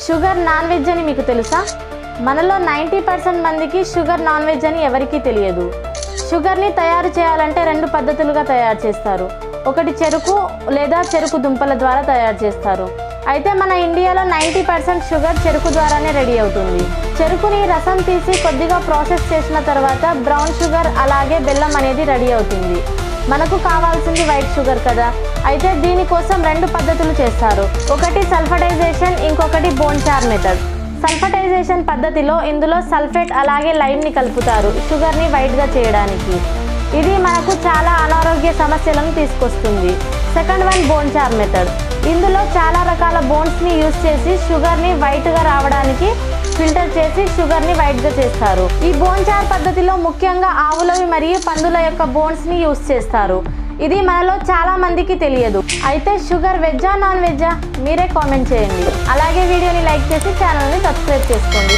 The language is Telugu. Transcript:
షుగర్ నాన్ వెజ్ అని మీకు తెలుసా? మనలో 90% మందికి షుగర్ నాన్ వెజ్ అని ఎవరికీ తెలియదు. షుగర్ని తయారు చేయాలంటే 2 పద్ధతులుగా తయారు చేస్తారు. ఒకటి చెరుకు లేదా చెరుకు దుంపల ద్వారా తయారు చేస్తారు. అయితే మన ఇండియాలో 90% షుగర్ చెరుకు ద్వారానే రెడీ అవుతుంది. చెరుకుని రసం తీసి కొద్దిగా ప్రాసెస్ చేసిన తర్వాత బ్రౌన్ షుగర్ అలాగే బెల్లం అనేది రెడీ అవుతుంది. మనకు కావాల్సింది వైట్ షుగర్ కదా. అయితే దీనికోసం 2 పద్ధతులు చేస్తారు. ఒకటి సల్ఫటైజేషన్, ఇంకొకటి బోన్ చార్ మెథడ్. సల్ఫటైజేషన్ పద్ధతిలో ఇందులో సల్ఫేట్ అలాగే లైమ్ని కలుపుతారు షుగర్ని వైట్గా చేయడానికి. ఇది మనకు చాలా అనారోగ్య సమస్యలను తీసుకొస్తుంది. సెకండ్ వన్ బోన్ చార్ మెథడ్. ఇందులో చాలా రకాల బోన్స్ని యూజ్ చేసి షుగర్ని వైట్గా రావడానికి ఫిల్టర్ చేసి షుగర్ని వైట్గా చేస్తారు. ఈ బోన్ చార్ పద్ధతిలో ముఖ్యంగా ఆవులవి మరియు పందుల యొక్క బోన్స్ని యూజ్ చేస్తారు. ఇది మనలో చాలా మందికి తెలియదు. అయితే షుగర్ వెజ్జా నాన్ వెజ్జా? మీరే కామెంట్ చేయండి. అలాగే వీడియోని లైక్ చేసి ఛానల్ని సబ్స్క్రైబ్ చేసుకోండి.